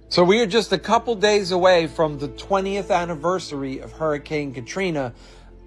So we are just a couple days away from the 20th anniversary of Hurricane Katrina.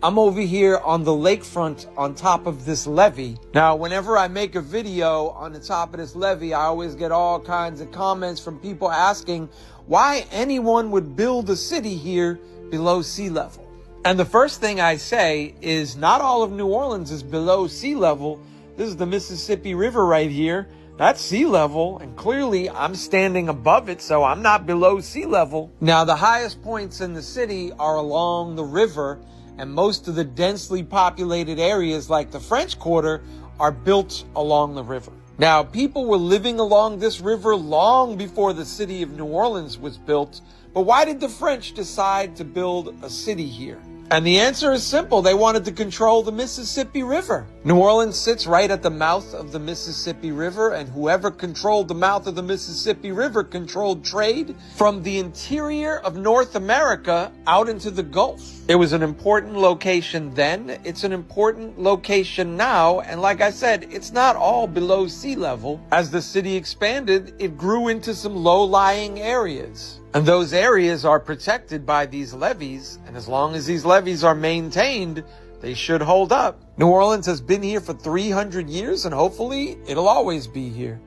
I'm over here on the lakefront on top of this levee. Now, whenever I make a video on the top of this levee, I always get all kinds of comments from people asking why anyone would build a city here below sea level. And the first thing I say is not all of New Orleans is below sea level. This is the Mississippi River right here. That's sea level, and clearly I'm standing above it, so I'm not below sea level. Now, the highest points in the city are along the river, and most of the densely populated areas like the French Quarter are built along the river. Now, people were living along this river long before the city of New Orleans was built, but why did the French decide to build a city here? And the answer is simple. They wanted to control the Mississippi River. New Orleans sits right at the mouth of the Mississippi River, and whoever controlled the mouth of the Mississippi River controlled trade from the interior of North America out into the Gulf. It was an important location then. It's an important location now. And like I said, it's not all below sea level. As the city expanded, it grew into some low-lying areas. And those areas are protected by these levees, and as long as these levees are maintained, they should hold up. New Orleans has been here for 300 years, and hopefully it'll always be here.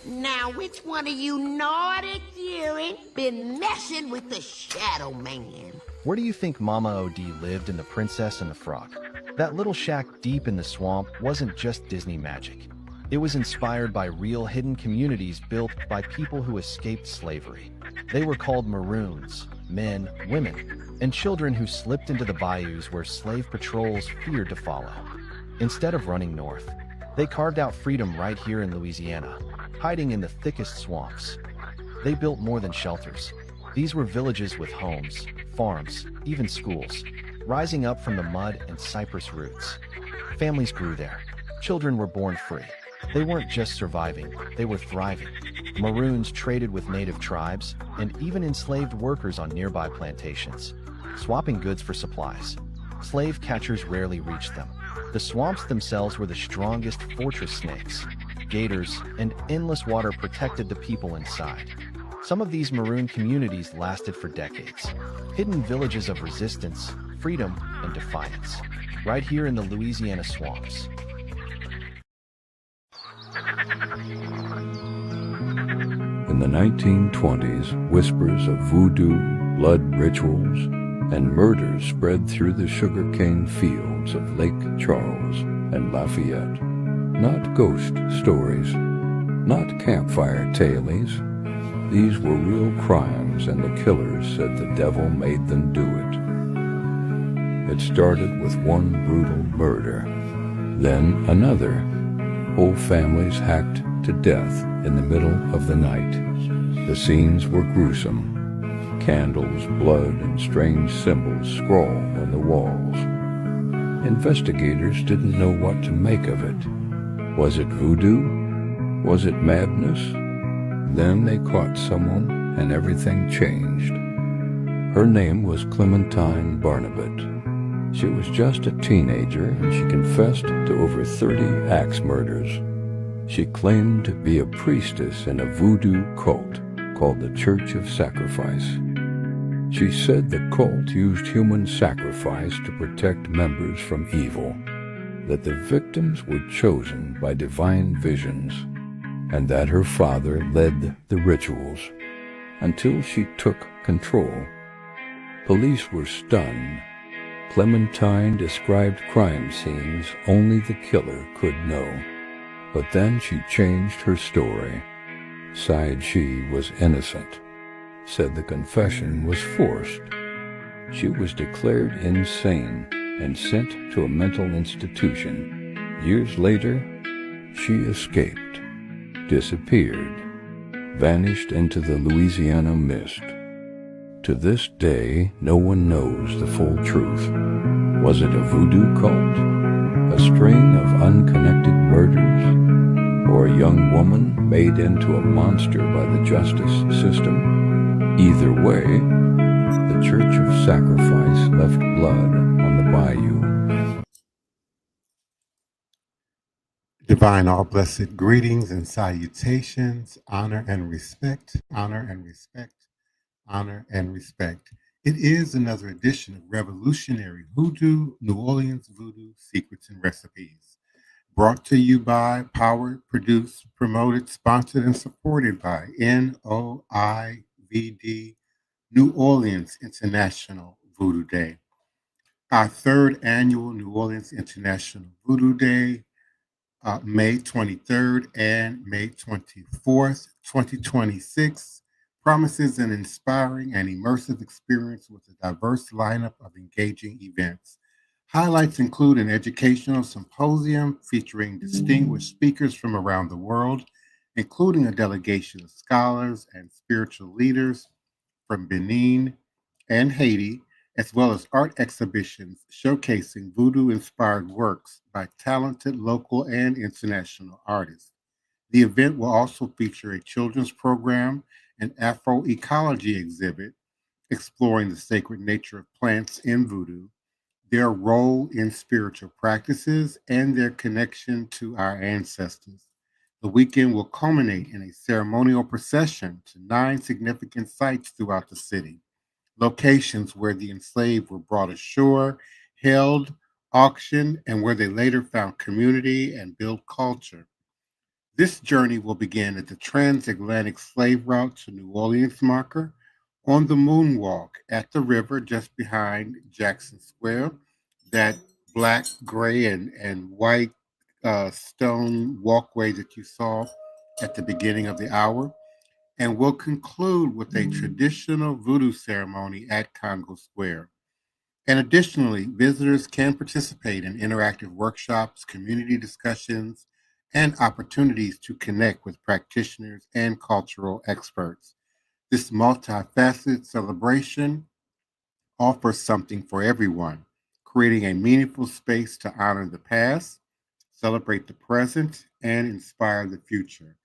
Now, which one of you naughty children been messing with the Shadow Man? Where do you think Mama O.D. lived in The Princess and the Frog? That little shack deep in the swamp wasn't just Disney magic. It was inspired by real hidden communities built by people who escaped slavery. They were called Maroons, men, women, and children who slipped into the bayous where slave patrols feared to follow. Instead of running north, they carved out freedom right here in Louisiana, hiding in the thickest swamps. They built more than shelters. These were villages with homes, farms, even schools, rising up from the mud and cypress roots. Families grew there. Children were born free. They weren't just surviving, they were thriving. Maroons traded with native tribes and even enslaved workers on nearby plantations, swapping goods for supplies. Slave catchers rarely reached them. The swamps themselves were the strongest fortress. Snakes, gators, and endless water protected the people inside. Some of these maroon communities lasted for decades. Hidden villages of resistance, freedom, and defiance, right here in the Louisiana swamps. In the 1920s, whispers of voodoo, blood rituals, and murders spread through the sugarcane fields of Lake Charles and Lafayette. Not ghost stories, not campfire tales. These were real crimes, and the killers said the devil made them do it. It started with one brutal murder, then another. Whole families hacked to death in the middle of the night. The scenes were gruesome. Candles, blood, and strange symbols scrawled on the walls. Investigators didn't know what to make of it. Was it voodoo? Was it madness? Then they caught someone, and everything changed. Her name was Clementine Barnabet. She was just a teenager, and she confessed to over 30 axe murders. She claimed to be a priestess in a voodoo cult called the Church of Sacrifice. She said the cult used human sacrifice to protect members from evil, that the victims were chosen by divine visions, and that her father led the rituals until she took control. Police were stunned. Clementine described crime scenes only the killer could know. But then she changed her story. Sighed she was innocent. Said the confession was forced. She was declared insane and sent to a mental institution. Years later, she escaped, disappeared, vanished into the Louisiana mist. To this day, no one knows the full truth. Was it a voodoo cult? A string of unconnected murders? Or a young woman made into a monster by the justice system? Either way, the Church of Sacrifice left blood on the bayou. Divine all blessed greetings and salutations, honor and respect, honor and respect, honor and respect. It is another edition of Revolutionary Hoodoo, New Orleans Voodoo Secrets and Recipes. Brought to you by, powered, produced, promoted, sponsored, and supported by NOIVD, New Orleans International Voodoo Day. Our third annual New Orleans International Voodoo Day, May 23rd and May 24th, 2026, promises an inspiring and immersive experience with a diverse lineup of engaging events. Highlights include an educational symposium featuring distinguished speakers from around the world, including a delegation of scholars and spiritual leaders from Benin and Haiti, as well as art exhibitions showcasing voodoo-inspired works by talented local and international artists. The event will also feature a children's program, an Afro-ecology exhibit exploring the sacred nature of plants in voodoo, their role in spiritual practices, and their connection to our ancestors. The weekend will culminate in a ceremonial procession to 9 significant sites throughout the city, locations where the enslaved were brought ashore, held, auctioned, and where they later found community and built culture. This journey will begin at the transatlantic slave route to New Orleans marker, on the moonwalk at the river just behind Jackson Square, that black, gray, and white stone walkway that you saw at the beginning of the hour, and will conclude with a traditional voodoo ceremony at Congo Square. And additionally, visitors can participate in interactive workshops, community discussions, and opportunities to connect with practitioners and cultural experts. This multifaceted celebration offers something for everyone, creating a meaningful space to honor the past, celebrate the present, and inspire the future.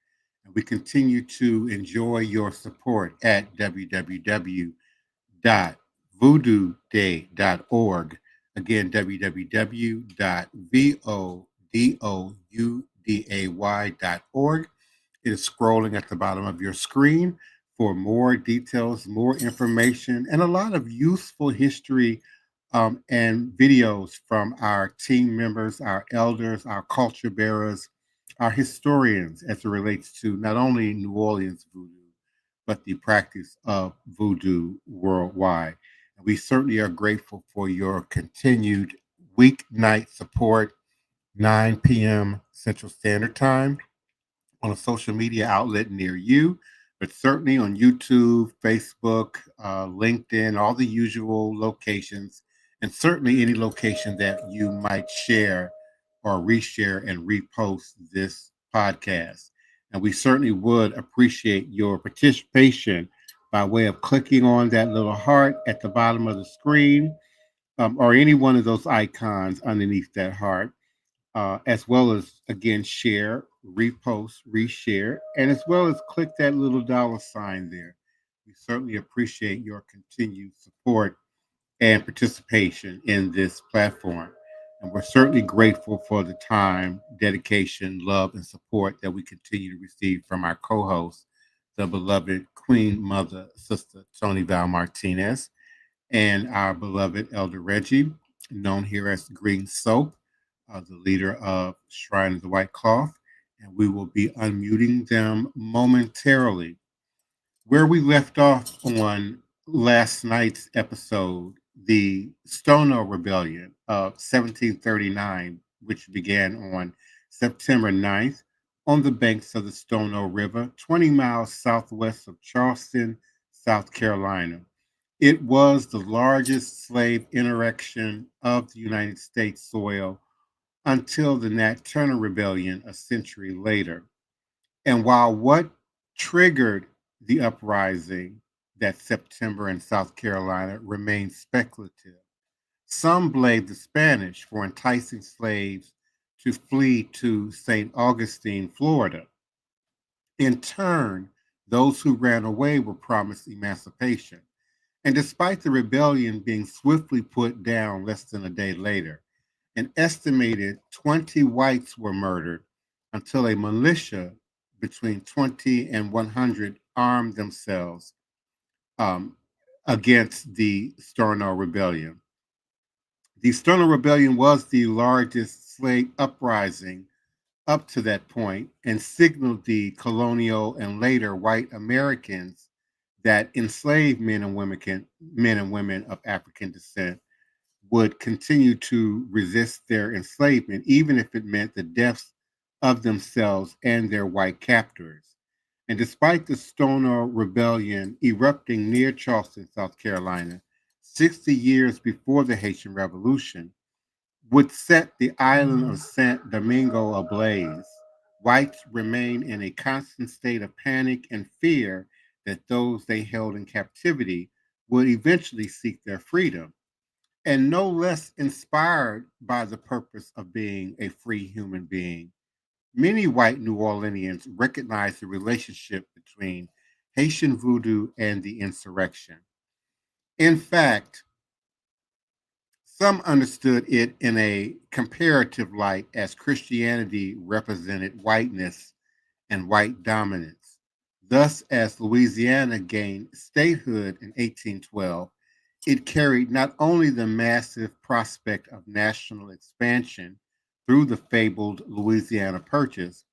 And we continue to enjoy your support at www.voodooday.org. Again, www.vodouday.org. It is scrolling at the bottom of your screen for more details, more information, and a lot of useful history and videos from our team members, our elders, our culture bearers, our historians as it relates to not only New Orleans voodoo, but the practice of voodoo worldwide. And we certainly are grateful for your continued weeknight support, 9 p.m. Central Standard Time, on a social media outlet near you, but certainly on YouTube, Facebook, LinkedIn, all the usual locations, and certainly any location that you might share or reshare and repost this podcast. And we certainly would appreciate your participation by way of clicking on that little heart at the bottom of the screen, or any one of those icons underneath that heart, as well as, again, share, repost, reshare, and as well as click that little $ there. We certainly appreciate your continued support and participation in this platform. And we're certainly grateful for the time, dedication, love, and support that we continue to receive from our co-host, the beloved Queen Mother, Sister Toni Martinez, and our beloved Elder Reggie, known here as Green Soap, the leader of Shrine of the White Cloth. And we will be unmuting them momentarily. Where we left off on last night's episode, the Stono Rebellion of 1739, which began on September 9th on the banks of the Stono River, 20 miles southwest of Charleston, South Carolina. It was the largest slave insurrection of the United States soil until the Nat Turner Rebellion a century later. And while what triggered the uprising that September in South Carolina remains speculative, some blame the Spanish for enticing slaves to flee to St. Augustine, Florida. In turn, those who ran away were promised emancipation. And despite the rebellion being swiftly put down less than a day later, an estimated 20 whites were murdered until a militia between 20 and 100 armed themselves um, against the Stono Rebellion. The Stono Rebellion was the largest slave uprising up to that point and signaled the colonial and later white Americans that enslaved men and women of African descent would continue to resist their enslavement, even if it meant the deaths of themselves and their white captors. And despite the Stono Rebellion erupting near Charleston, South Carolina, 60 years before the Haitian Revolution, would set the island of St. Domingo ablaze. Whites remained in a constant state of panic and fear that those they held in captivity would eventually seek their freedom. And no less inspired by the purpose of being a free human being, many white New Orleanians recognized the relationship between Haitian voodoo and the insurrection. In fact, some understood it in a comparative light as Christianity represented whiteness and white dominance. Thus, as Louisiana gained statehood in 1812, it carried not only the massive prospect of national expansion through the fabled Louisiana Purchase,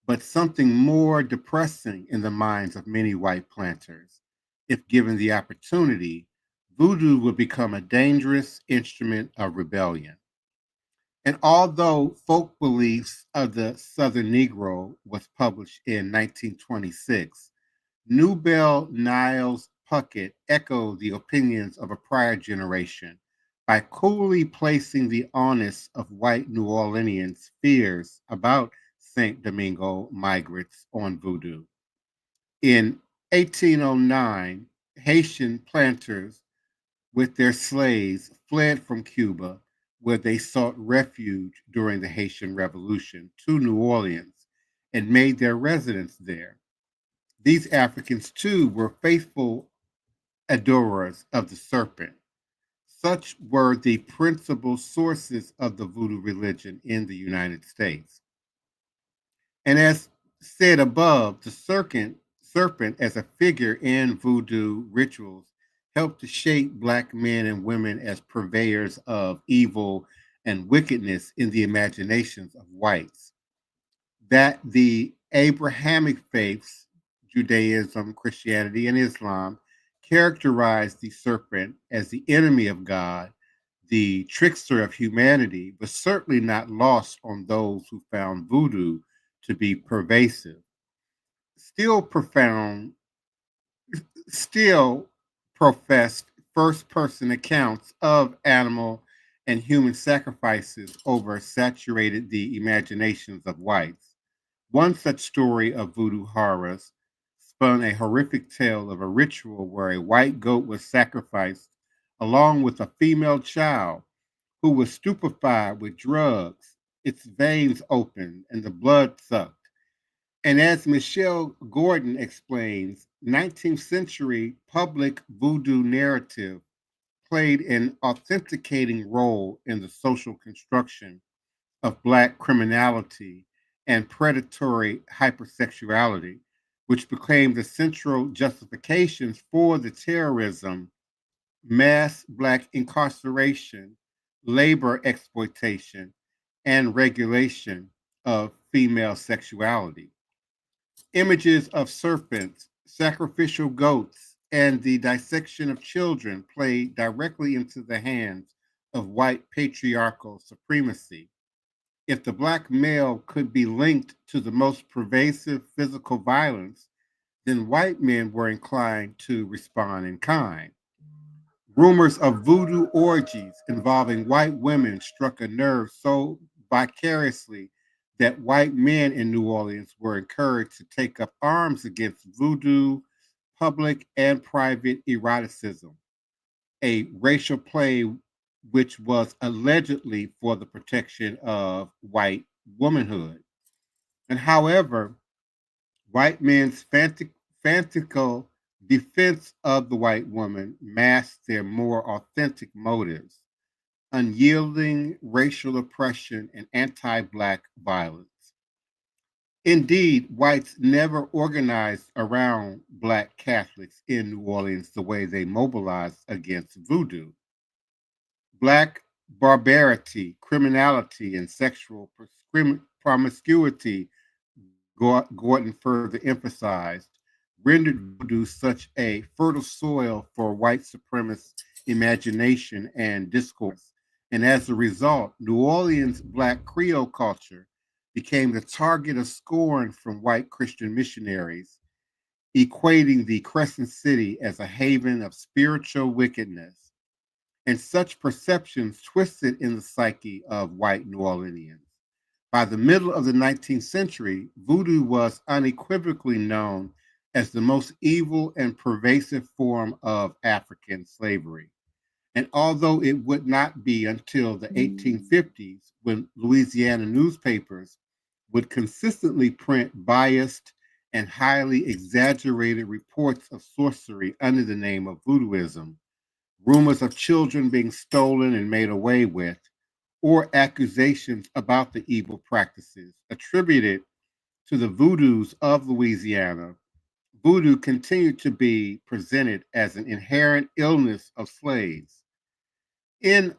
but something more depressing in the minds of many white planters. If given the opportunity, voodoo would become a dangerous instrument of rebellion. And although Folk Beliefs of the Southern Negro was published in 1926, Newbell Niles Puckett echoed the opinions of a prior generation by coolly placing the onus of white New Orleanians' fears about St. Domingo migrants on voodoo. In 1809, Haitian planters with their slaves fled from Cuba, where they sought refuge during the Haitian Revolution, to New Orleans and made their residence there. These Africans, too, were faithful adorers of the serpent. Such were the principal sources of the voodoo religion in the United States. And as said above, the serpent as a figure in voodoo rituals helped to shape Black men and women as purveyors of evil and wickedness in the imaginations of whites. That the Abrahamic faiths, Judaism, Christianity, and Islam, characterized the serpent as the enemy of God, the trickster of humanity, was certainly not lost on those who found voodoo to be pervasive. Still profound, still professed first person accounts of animal and human sacrifices oversaturated the imaginations of whites. One such story of voodoo horrors spun a horrific tale of a ritual where a white goat was sacrificed along with a female child who was stupefied with drugs, its veins opened, and the blood sucked. And as Michelle Gordon explains, 19th century public voodoo narrative played an authenticating role in the social construction of Black criminality and predatory hypersexuality, which became the central justifications for the terrorism, mass Black incarceration, labor exploitation, and regulation of female sexuality. Images of serpents, sacrificial goats, and the dissection of children played directly into the hands of white patriarchal supremacy. If the Black male could be linked to the most pervasive physical violence, then white men were inclined to respond in kind. Rumors of voodoo orgies involving white women struck a nerve so vicariously that white men in New Orleans were encouraged to take up arms against voodoo, public and private eroticism, a racial play which was allegedly for the protection of white womanhood. And however, white men's fanatical defense of the white woman masked their more authentic motives, unyielding racial oppression and anti-Black violence. Indeed, whites never organized around Black Catholics in New Orleans the way they mobilized against voodoo. Black barbarity, criminality, and sexual promiscuity, Gordon further emphasized, rendered voodoo such a fertile soil for white supremacist imagination and discourse. And as a result, New Orleans Black Creole culture became the target of scorn from white Christian missionaries, equating the Crescent City as a haven of spiritual wickedness. And such perceptions twisted in the psyche of white New Orleanians. By the middle of the 19th century, voodoo was unequivocally known as the most evil and pervasive form of African slavery. And although it would not be until the 1850s when Louisiana newspapers would consistently print biased and highly exaggerated reports of sorcery under the name of voodooism, rumors of children being stolen and made away with, or accusations about the evil practices attributed to the voodoos of Louisiana, voodoo continued to be presented as an inherent illness of slaves. In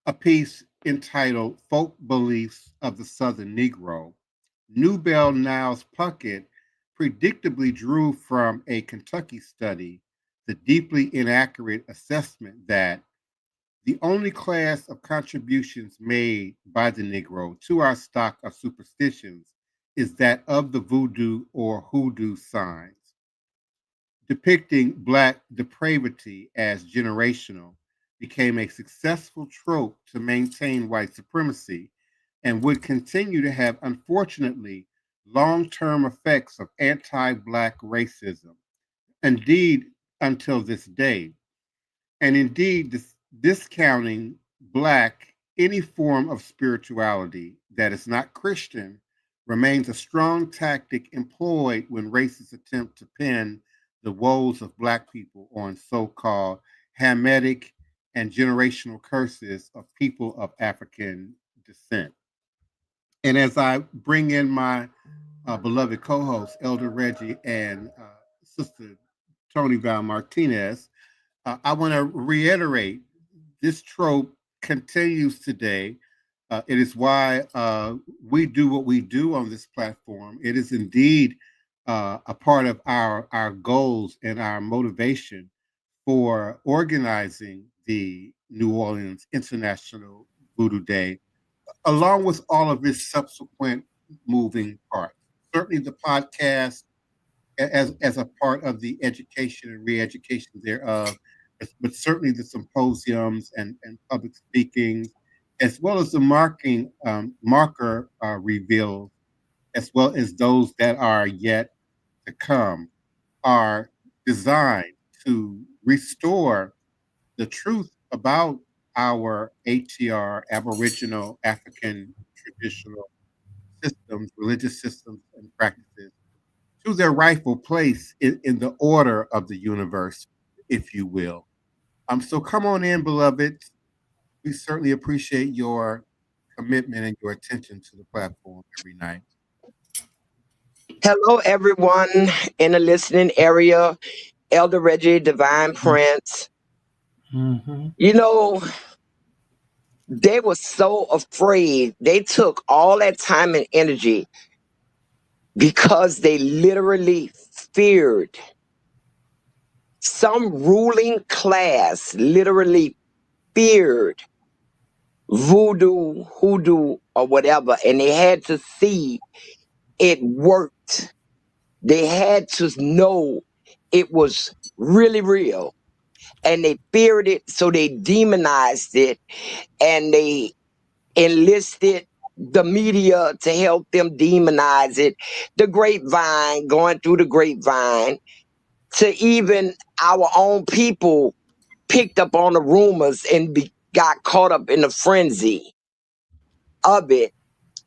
a piece entitled Folk Beliefs of the Southern Negro, Newbell Niles Puckett predictably drew from a Kentucky study the deeply inaccurate assessment that the only class of contributions made by the Negro to our stock of superstitions is that of the voodoo or hoodoo signs. Depicting Black depravity as generational became a successful trope to maintain white supremacy and would continue to have, unfortunately, long-term effects of anti-Black racism, indeed until this day. And indeed, discounting Black any form of spirituality that is not Christian remains a strong tactic employed when racists attempt to pin the woes of Black people on so-called Hamitic and generational curses of people of African descent. And as I bring in my beloved co-hosts, Elder Reggie and Sister Toni Val Martinez, I want to reiterate this trope continues today. It is why we do what we do on this platform. It is indeed a part of our goals and our motivation for organizing the New Orleans International Voodoo Day, along with all of its subsequent moving parts. Certainly the podcast as a part of the education and re-education thereof, but certainly the symposiums and public speaking, as well as the marker reveals, as well as those that are yet to come, are designed to restore the truth about our ATR, Aboriginal African traditional systems, religious systems, and practices to their rightful place in the order of the universe, if you will. So come on in, beloved. We certainly appreciate your commitment and your attention to the platform every night. Hello, everyone in the listening area. Elder Reggie, Divine Prince. Mm-hmm. You know, they were so afraid. They took all that time and energy because they literally feared. Some ruling class literally feared voodoo, hoodoo, or whatever, and they had to see it worked. They had to know it was really real. And they feared it, so they demonized it, and they enlisted the media to help them demonize it. The grapevine, going through the grapevine, to even our own people picked up on the rumors and got caught up in the frenzy of it.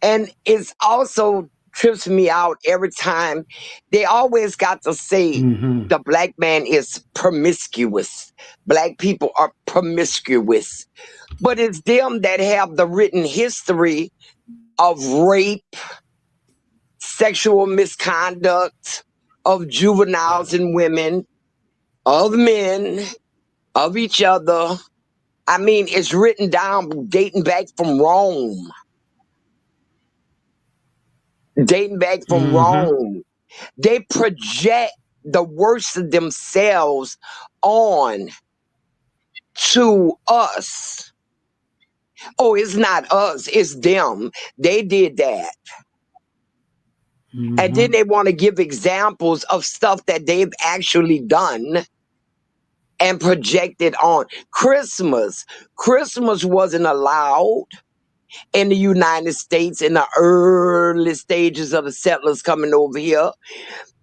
And it's also trips me out every time. They always got to say the Black man is promiscuous. Black people are promiscuous. But it's them that have the written history of rape, sexual misconduct of juveniles and women, of men, of each other. I mean, it's written down dating back from Rome. Dating back from Rome. They project the worst of themselves on to us. Oh, it's not us, it's them. They did that. And then they want to give examples of stuff that they've actually done and project it on. Christmas wasn't allowed in the United States in the early stages of the settlers coming over here,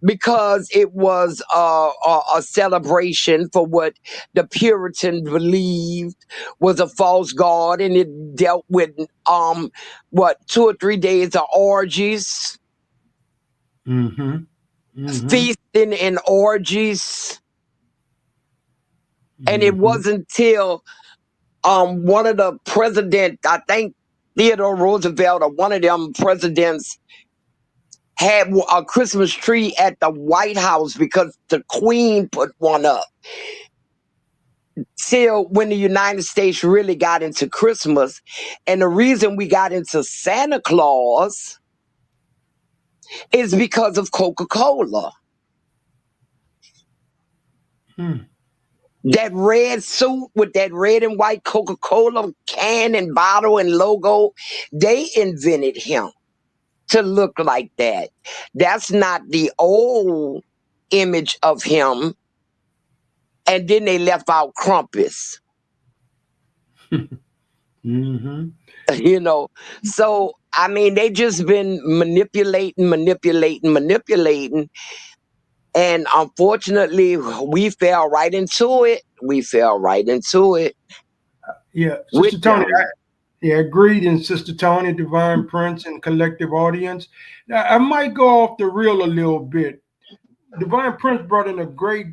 because it was a celebration for what the Puritans believed was a false god, and it dealt with 2 or 3 days of orgies, feasting and orgies. And it wasn't till one of the presidents, I think Theodore Roosevelt or one of them presidents, had a Christmas tree at the White House because the Queen put one up. Till when the United States really got into Christmas. And the reason we got into Santa Claus is because of Coca-Cola. That red suit with that red and white Coca-Cola can and bottle and logo, they invented him to look like that. That's not the old image of him. And then they left out Krampus. You know, so I mean, they just been manipulating. And unfortunately, we fell right into it. Yeah, With Sister Toni, them. yeah, greetings, Sister Toni, Divine Prince, and collective audience. Now, I might go off the reel a little bit. Divine Prince brought in a great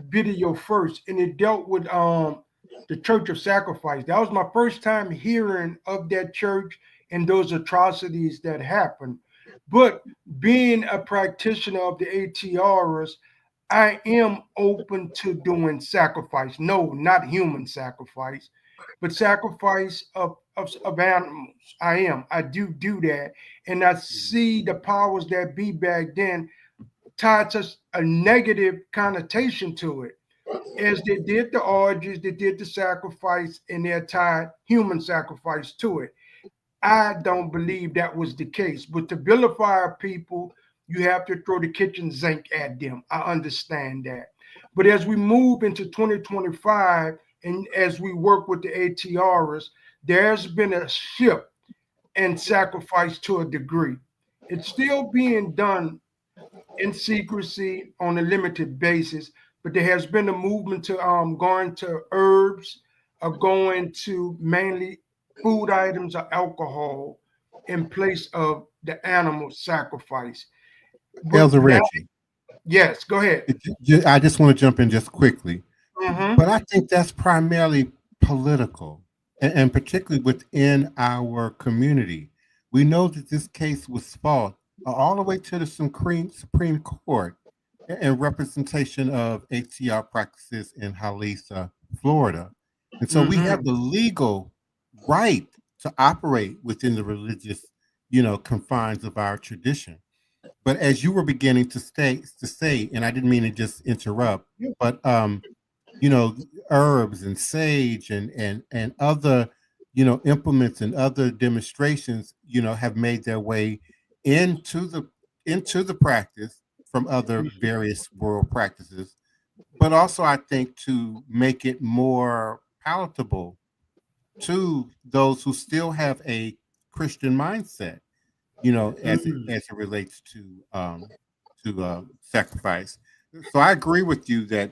video first, and it dealt with the Church of Sacrifice. That was my first time hearing of that church and those atrocities that happened. But being a practitioner of the ATRs, I am open to doing sacrifice. No, not human sacrifice, but sacrifice of animals. I do that. And I see the powers that be back then tied to a negative connotation to it. As they did the orgies, they did the sacrifice, and they tied human sacrifice to it. I don't believe that was the case. But to vilify people, you have to throw the kitchen sink at them. I understand that. But as we move into 2025, and as we work with the ATRs, there's been a shift in sacrifice to a degree. It's still being done in secrecy on a limited basis, but there has been a movement to going to herbs, or going to mainly food items or alcohol in place of the animal sacrifice. Elder Reggie. Yes, go ahead. I just want to jump in just quickly. But I think that's primarily political, and particularly within our community. We know that this case was fought all the way to the Supreme Court in representation of ATR practices in Halisa, Florida. And so we have the legal right to operate within the religious, confines of our tradition. But as you were beginning to say, and I didn't mean to just interrupt, but herbs and sage and other, implements and other demonstrations, have made their way into the practice from other various world practices, but also I think to make it more palatable to those who still have a Christian mindset, as it relates to sacrifice. So I agree with you that,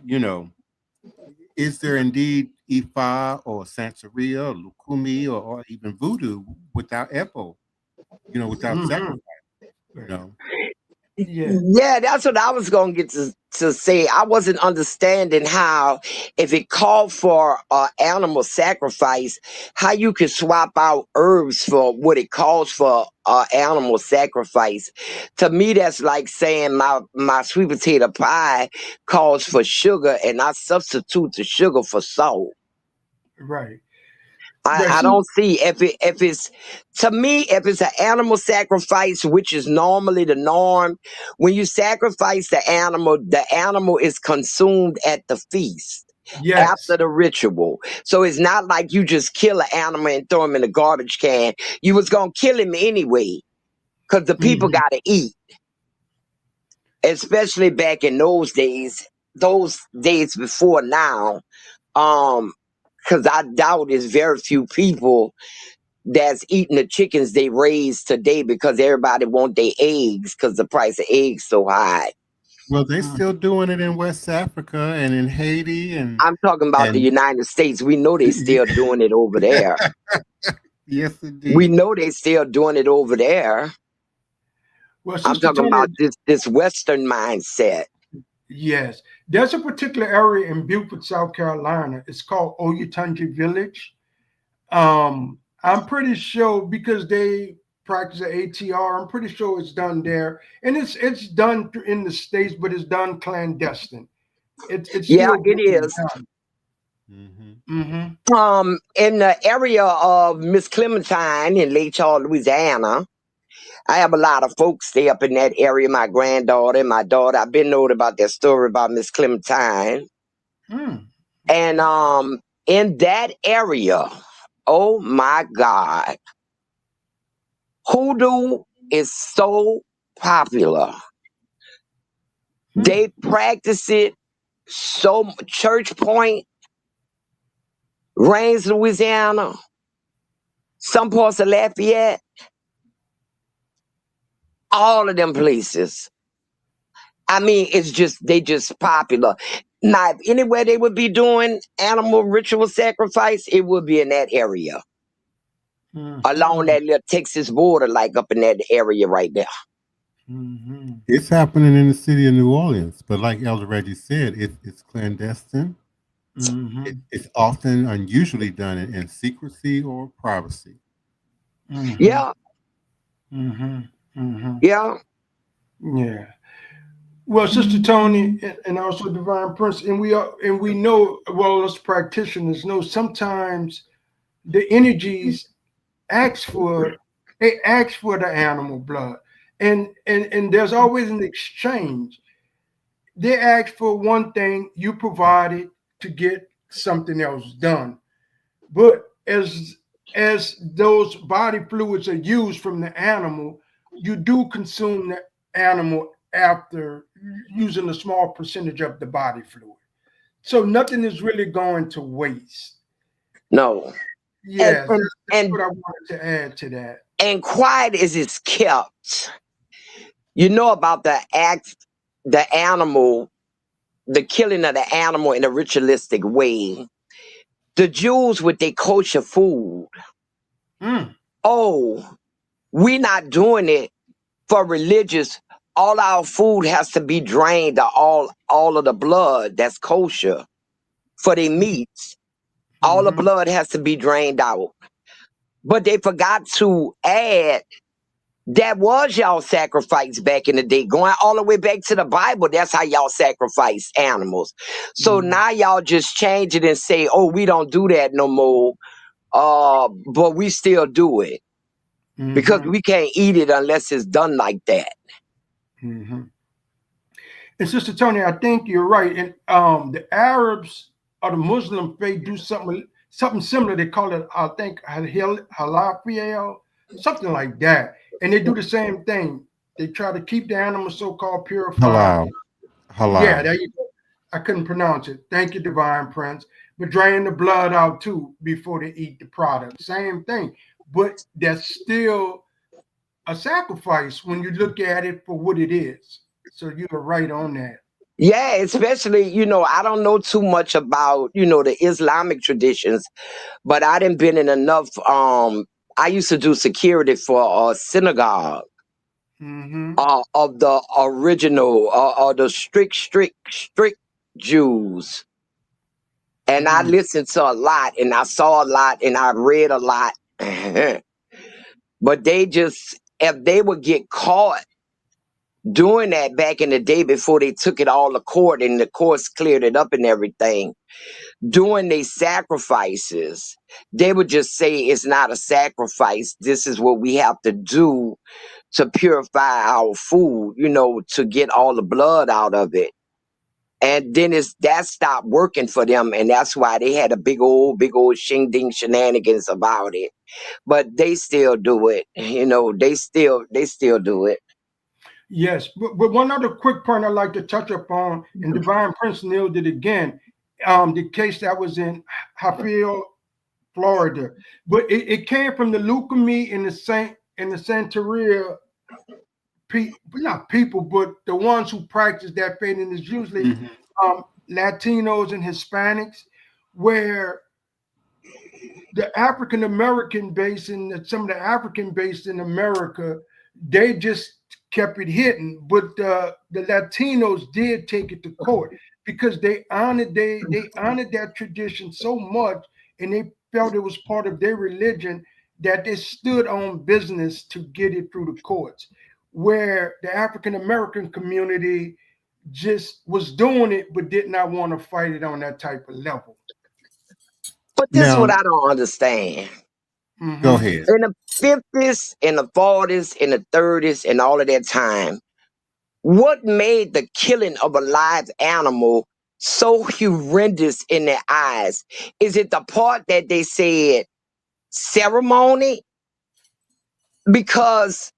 is there indeed Ifa or Santeria or Lukumi or even Voodoo without Epo, without sacrifice, Yeah, that's what I was going to get to say I wasn't understanding how, if it called for animal sacrifice, how you could swap out herbs for what it calls for animal sacrifice. To me, that's like saying my sweet potato pie calls for sugar, and I substitute the sugar for salt. Right. I don't see if it's, to me, if it's an animal sacrifice, which is normally the norm, when you sacrifice the animal is consumed at the feast Yes. after the ritual. So it's not like you just kill an animal and throw him in the garbage can. You was gonna kill him anyway, because the people gotta eat. Especially back in those days before now. Because I doubt there's very few people that's eating the chickens they raise today, because everybody want their eggs because the price of eggs so high. Well, they're still doing it in West Africa and in Haiti, and I'm talking about the United States. We know they still doing it over there. yes, indeed. We know they still doing it over there. Well, I'm Sister talking Toni, about this Western mindset. yes, there's a particular area in Beaufort, South Carolina. It's called Oyatunji Village. I'm pretty sure, because they practice the ATR, I'm pretty sure it's done there, and it's done in the States, but it's done clandestine. It's Yeah, still it is. In the area of Miss Clementine in Lake Charles, Louisiana, I have a lot of folks stay up in that area. My granddaughter and my daughter. I've been knowing about that story about Miss Clementine. And in that area, oh my God, hoodoo is so popular. They practice it so Church Point, Rains, Louisiana, some parts of Lafayette, all of them places. I mean, they just popular. Now, if anywhere they would be doing animal ritual sacrifice, it would be in that area. Along that little Texas border, like up in that area right there. It's happening in the city of New Orleans, but like Elder Reggie said, it's clandestine. It's often unusually done in secrecy or privacy. Yeah. Yeah. Yeah. Well, Sister Toni and also Divine Prince, and we know, well, as practitioners know, sometimes the energies ask for the animal blood, and there's always an exchange. They ask for one thing, you provide it to get something else done. But as those body fluids are used from the animal, you do consume the animal after using a small percentage of the body fluid. So nothing is really going to waste. No. Yes, that's what I wanted to add to that. And quiet as it's kept. You know about the animal, the killing of the animal in a ritualistic way. The Jews with their kosher food. Oh, we're not doing it for religious. All our food has to be drained of all of the blood that's kosher for their meats. All the blood has to be drained out. But they forgot to add, that was y'all sacrifice back in the day. Going all the way back to the Bible, that's how y'all sacrifice animals. So now y'all just change it and say, oh, we don't do that no more. But we still do it. Because we can't eat it unless it's done like that. And Sister Toni, I think you're right. And the Arabs or the Muslim faith do something similar. They call it, I think, halal, something like that. And they do the same thing. They try to keep the animal so-called purified. Halal. Yeah, there you go. I couldn't pronounce it. Thank you, Divine Prince. But drain the blood out too before they eat the product. Same thing. But that's still a sacrifice when you look at it for what it is. So you're right on that. Yeah, especially, I don't know too much about, the Islamic traditions, but I done been in enough. I used to do security for a synagogue. of the original, or the strict Jews. And I listened to a lot, and I saw a lot, and I read a lot. But they just, if they would get caught doing that back in the day before they took it all to court and the courts cleared it up and everything, doing their sacrifices, they would just say it's not a sacrifice. This is what we have to do to purify our food, to get all the blood out of it. And then that stopped working for them, and that's why they had a big old shing-ding shenanigans about it. But they still do it, they still do it. Yes, but one other quick point I'd like to touch upon, and Divine Prince nailed it again, the case that was in Hatfield, Florida. But it came from the Lucami and the Santeria, not people, but the ones who practice that faith, and it's usually Latinos and Hispanics, where the African American base and some of the African base in America, they just kept it hidden. But the Latinos did take it to court because they honored that tradition so much, and they felt it was part of their religion, that they stood on business to get it through the courts. Where the African American community just was doing it, but did not want to fight it on that type of level. But this is what I don't understand. Go ahead. In the 50s, in the 40s, in the 30s, and all of that time, what made the killing of a live animal so horrendous in their eyes? Is it the part that they said ceremony? Because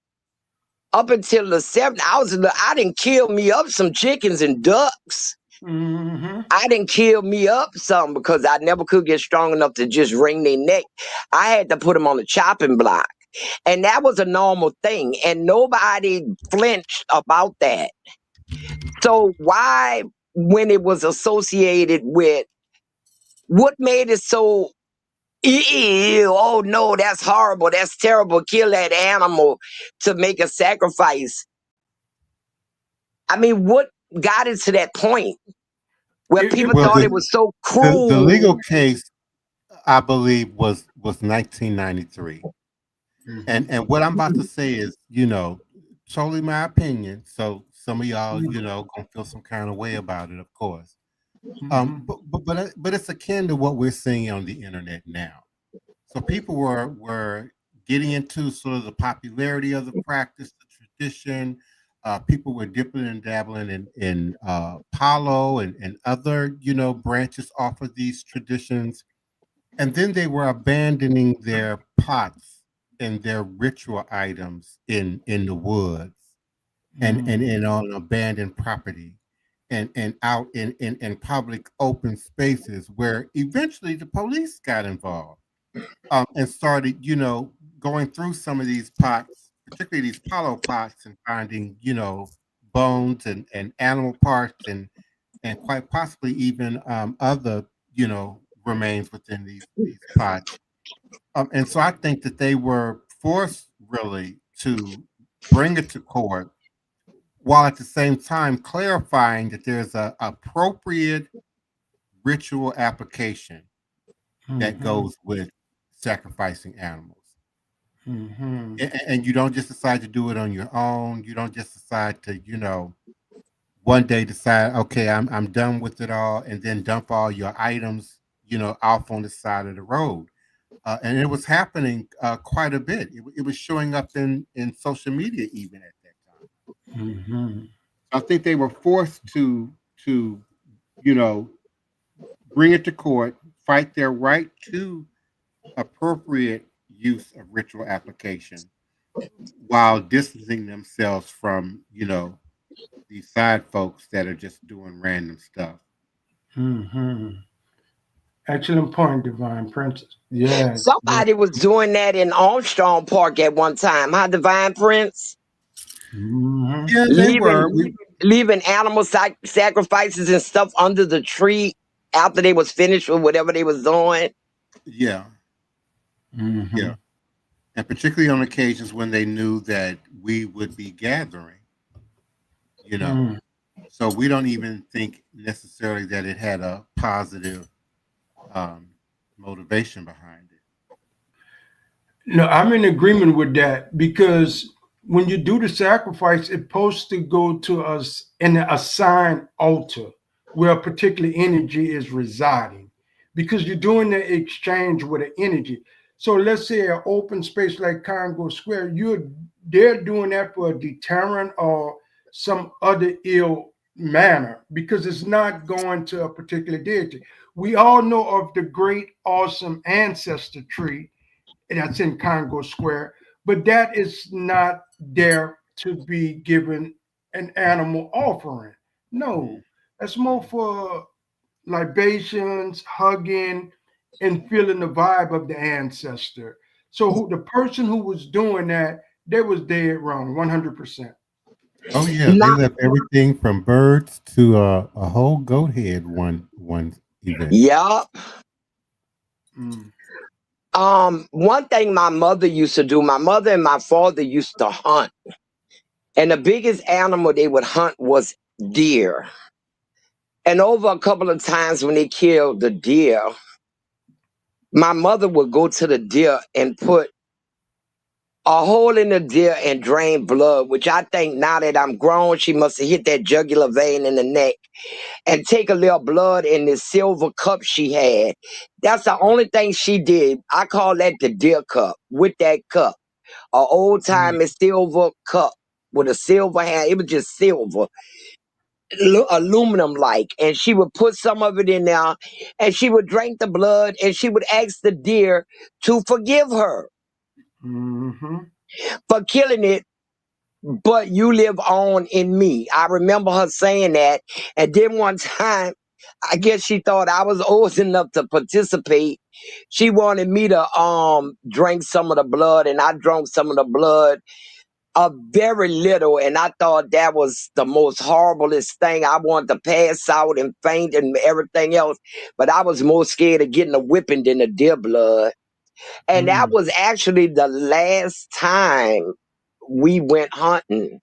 up until the 70s, I didn't kill me up some chickens and ducks. I didn't kill me up some because I never could get strong enough to just wring their neck. I had to put them on the chopping block. And that was a normal thing. And nobody flinched about that. So why, when it was associated with, what made it so, ew, oh no, that's horrible, that's terrible, kill that animal to make a sacrifice? I mean, what got it to that point where people thought it was so cruel? The legal case, I believe, was 1993. And what I'm about to say is, totally my opinion. So some of y'all, gonna feel some kind of way about it, of course. But it's akin to what we're seeing on the internet now. So people were getting into sort of the popularity of the practice, the tradition. People were dipping and dabbling in Palo and other, branches off of these traditions. And then they were abandoning their pots and their ritual items in the woods and on abandoned property and out in public open spaces, where eventually the police got involved and started, going through some of these pots, particularly these Palo pots, and finding, bones and animal parts and quite possibly even other, remains within these pots. And so I think that they were forced really to bring it to court, while at the same time clarifying that there's a appropriate ritual application that goes with sacrificing animals. And you don't just decide to do it on your own. You don't just decide to, one day decide, okay, I'm done with it all, and then dump all your items, off on the side of the road. And it was happening quite a bit. It was showing up in social media even at that time. I think they were forced to bring it to court, fight their right to appropriate use of ritual application, while distancing themselves from, these side folks that are just doing random stuff. Excellent point, Divine Princess. Yeah. Somebody was doing that in Armstrong Park at one time, huh, Divine Prince? Yeah, they were. Leaving animal sacrifices and stuff under the tree after they was finished with whatever they was doing. Yeah. Yeah. and particularly on occasions when they knew that we would be gathering, you know. Mm. So we don't even think necessarily that it had a positive motivation behind it. No, I'm in agreement with that because when you do the sacrifice, it's supposed to go to us in an assigned altar where a particular energy is residing because you're doing the exchange with an energy. So let's say an open space like Congo Square, they're doing that for a deterrent or some other ill manner because it's not going to a particular deity. We all know of the great, awesome ancestor tree that's in Congo Square, but that is not there to be given an animal offering. No, that's more for libations, hugging, and feeling the vibe of the ancestor. So the person who was doing that, they was dead wrong, 100%. Oh yeah, they Not, left everything from birds to a whole goat head one event. yeah. Mm. One thing my mother used to do, my mother and my father used to hunt. And the biggest animal they would hunt was deer. And over a couple of times when they killed the deer, my mother would go to the deer and put a hole in the deer and drain blood, which I think now that I'm grown, she must have hit that jugular vein in the neck and take a little blood in this silver cup she had. That's the only thing she did. I call that the deer cup, with that cup. An old time silver cup with a silver hand. It was just silver, aluminum like. And she would put some of it in there and she would drink the blood and she would ask the deer to forgive her Mm-hmm. for killing it. But you live on in me. I remember her saying that. And then one time, I guess she thought I was old enough to participate. She wanted me to drink some of the blood, and I drank some of the blood, a very little, and I thought that was the most horriblest thing. I wanted to pass out and faint and everything else, but I was more scared of getting a whipping than the deer blood. And that was actually the last time we went hunting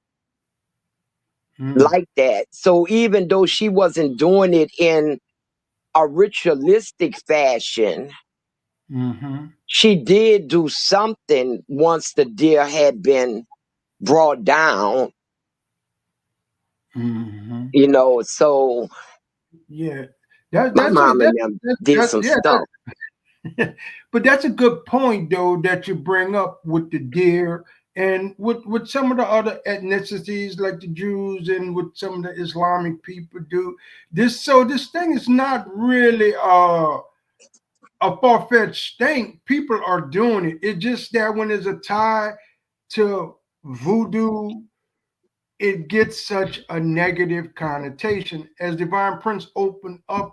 like that. So even though she wasn't doing it in a ritualistic fashion, Mm-hmm. she did do something once the deer had been brought down, Mm-hmm. you know. So Yeah, that, my that's a mom that, and them that, did that some yeah, stuff. but that's a good point though that you bring up with the deer and with some of the other ethnicities like the Jews and with some of the Islamic people do this. So this thing is not really a far-fetched thing. People are doing it. It's just that when there's a tie to voodoo, it gets such a negative connotation. As Divine Prince opened up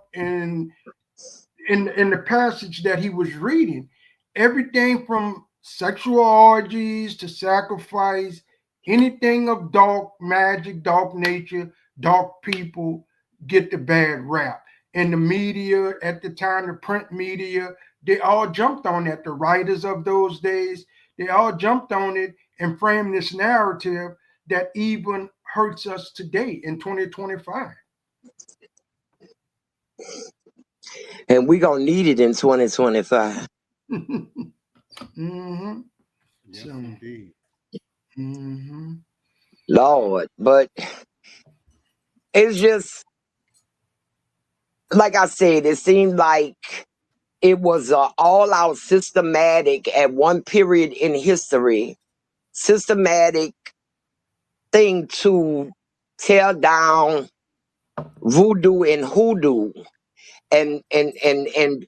in the passage that he was reading, everything from sexual orgies to sacrifice, anything of dark magic, dark nature, dark people get the bad rap. And the media at the time, the print media, they all jumped on that. The writers of those days, they all jumped on it and framed this narrative that even hurts us today in 2025. And we're going to need it in 2025. Mm-hmm. Yes, So, indeed. mm-hmm. Lord. But it's just, like I said, it seemed like it was all out systematic at one period in history, systematic thing to tear down voodoo and hoodoo and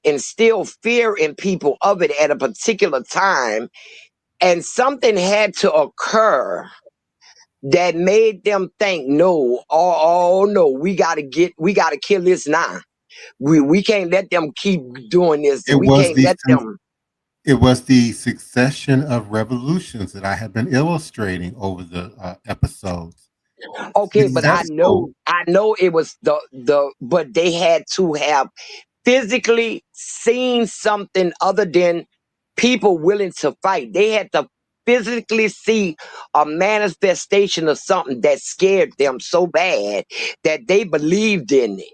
instill fear in people of it at a particular time. And something had to occur that made them think, no, oh no, we gotta kill this now. We can't let them keep doing this. It We was can't the let them. it was the succession of revolutions that I have been illustrating over the episodes. Okay, but I Successful. know it was but they had to have physically seen something other than people willing to fight. They had to physically see a manifestation of something that scared them so bad that they believed in it.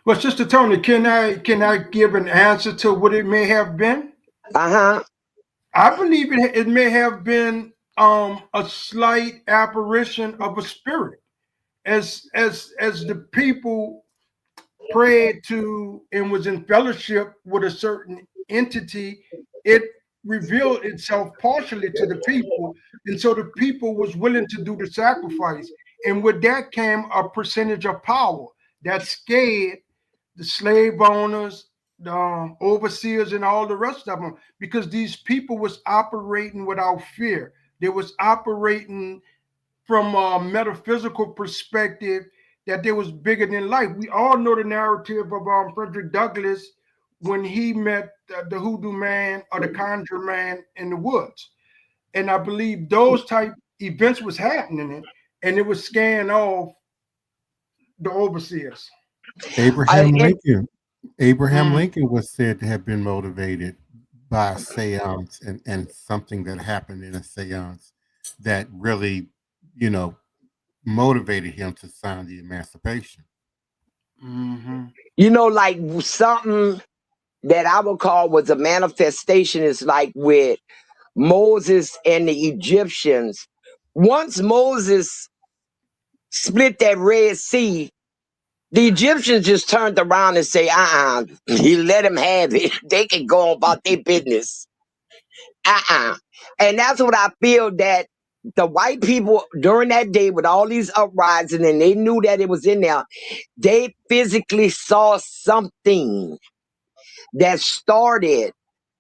Well, Sister Toni, can I give an answer to what it may have been? Uh-huh. I believe it may have been a slight apparition of a spirit, as the people prayed to and was in fellowship with a certain entity. It revealed itself partially to the people, and so the people was willing to do the sacrifice, and with that came a percentage of power that scared the slave owners, the overseers, and all the rest of them, because these people was operating without fear. They was operating from a metaphysical perspective that they was bigger than life. We all know the narrative of Frederick Douglass when he met the hoodoo man or the conjure man in the woods. And I believe those type events was happening, and it was scaring off the overseers. Abraham Lincoln was said to have been motivated by a seance and something that happened in a seance that really, motivated him to sign the Emancipation. Mm-hmm. Like something that I would call was a manifestation is like with Moses and the Egyptians. Once Moses split that Red Sea, the Egyptians just turned around and say, he let him have it. They can go about their business. And that's what I feel, that the white people during that day with all these uprisings, and they knew that it was in there, they physically saw something that started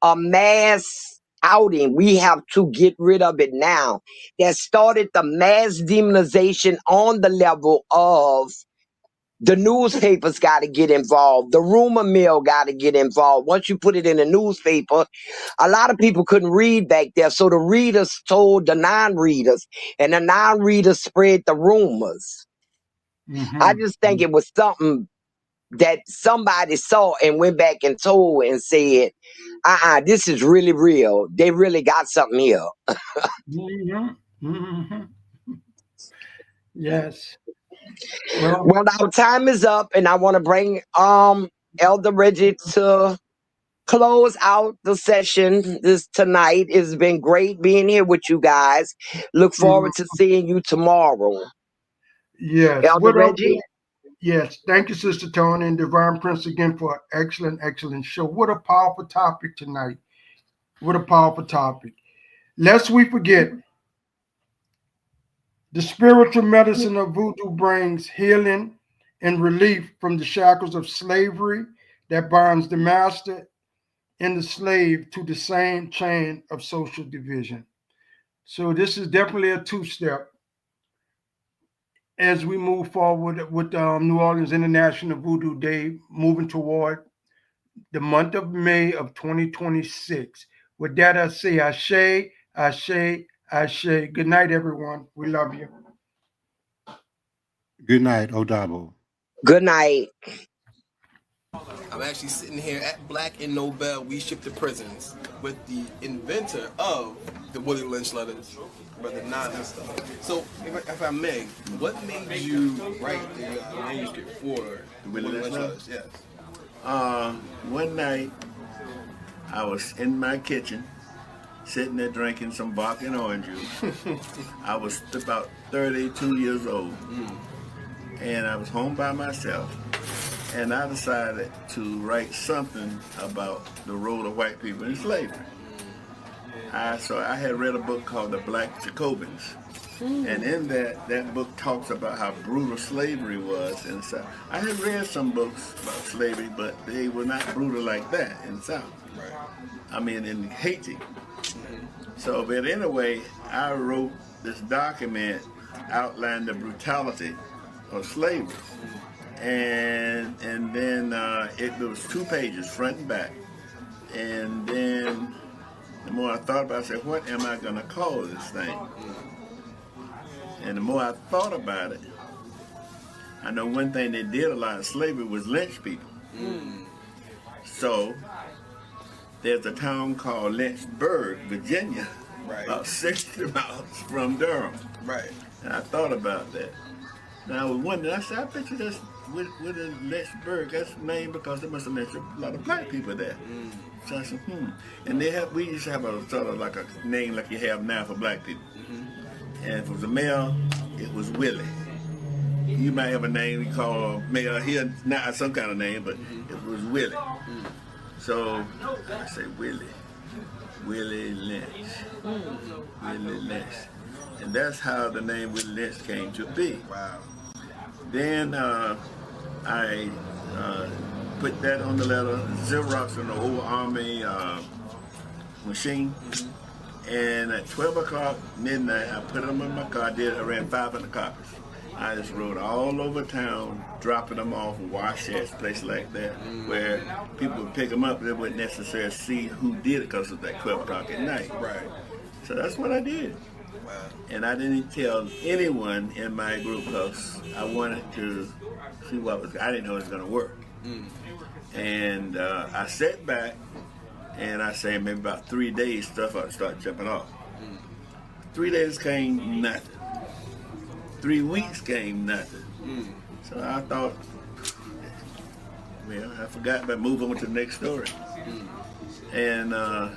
a mass outing. We have to get rid of it now. That started the mass demonization on the level of the newspapers got to get involved. The rumor mill got to get involved. Once you put it in a newspaper, a lot of people couldn't read back there. So the readers told the non-readers, and the non-readers spread the rumors. Mm-hmm. I just think it was something that somebody saw and went back and told and said, this is really real. They really got something here. Mm-hmm. Mm-hmm. Yes. Well, our time is up, and I want to bring Elder Reggie to close out the session this tonight. It's been great being here with you guys. Look forward to seeing you tomorrow. Yes. Elder Reggie? Yes. Thank you, Sister Toni and Divine Prince, again for an excellent show. What a powerful topic tonight. What a powerful topic. Lest we forget, the spiritual medicine of voodoo brings healing and relief from the shackles of slavery that binds the master and the slave to the same chain of social division. So this is definitely a two-step as we move forward with New Orleans International Voodoo Day, moving toward the month of May of 2026. With that, I say ashe, ashe, ashe. Good night, everyone. We love you. Good night, Odabo. Good night. I'm actually sitting here at Black and Nobel, We Ship to Prisons, with the inventor of the Willie Lynch letters, Brother Nylan stuff. So, if I may, what made you write the manuscript for the Willie Lynch letters? Yes. One night, I was in my kitchen, sitting there drinking some vodka and orange juice. I was about 32 years old, and I was home by myself. And I decided to write something about the role of white people in slavery. So I had read a book called The Black Jacobins. And in that book talks about how brutal slavery was in the South. I had read some books about slavery, but they were not brutal like that in the South. Right. I mean, in Haiti. So, but anyway, I wrote this document outlining the brutality of slavery. And then it was 2 pages, front and back. And then the more I thought about it, I said, what am I going to call this thing? And the more I thought about it, I know one thing they did a lot of slavery was lynch people. So there's a town called Lynchburg, Virginia, Right. about 60 miles from Durham. Right. And I thought about that. And I was wondering, I said, I bet you that's with the Lynchburg, that's named because there must have been a lot of black people there. So I said, And we used to have a sort of like a name like you have now for black people. And if it was a male, it was Willie. You might have a name you call a male here, not some kind of name, but it was Willie. So I say Willie Lynch, Willie Lynch. And that's how the name Willie Lynch came to be. Wow. Then I put that on the letter, Xerox on the old Army machine. And at 12 o'clock midnight, I put them in my car. I ran 500 copies. I just rode all over town, dropping them off in washers, places like that, where people would pick them up. They wouldn't necessarily see who did it because it was like 12 o'clock at night. Right. So that's what I did. Wow. And I didn't tell anyone in my group because I wanted to see I didn't know it was going to work. And I sat back and I say maybe about 3 days stuff ought to start jumping off. 3 days came nothing. 3 weeks came nothing. So I thought, well, I forgot about moving on to the next story. And I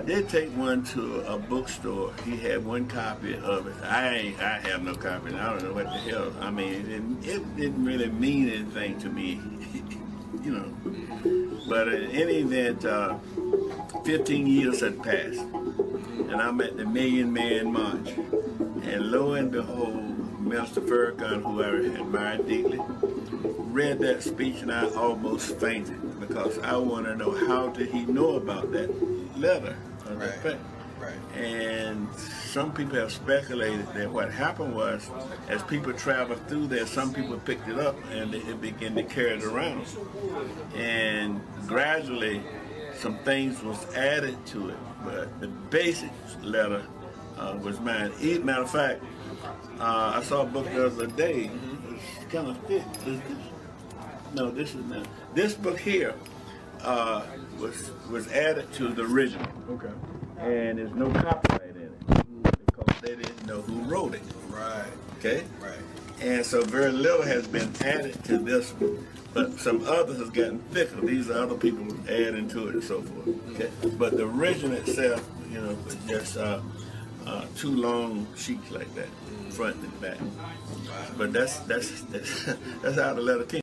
did take one to a bookstore. He had one copy of it. I have no copy. I don't know what the hell. I mean, it didn't really mean anything to me, you know. But in any event, 15 years had passed, and I'm at the Million Man March. And lo and behold, Minister Farrakhan, who I admired deeply, read that speech, and I almost fainted because I want to know how did he know about that letter. Right. And some people have speculated that what happened was, as people traveled through there, some people picked it up and it began to carry it around. And gradually, some things was added to it, but the basic letter was mine. Matter of fact, I saw a book the other day. It's kind of thick. No, this is not. This book here was added to the original. Okay. And there's no copyright in it because they didn't know who wrote it. Right. Okay? Right. And so very little has been added to this one, but some others has gotten thicker. These are other people adding to it and so forth. Okay? But the original itself, you know, was just 2 long sheets like that, front and back. But that's how the letter came.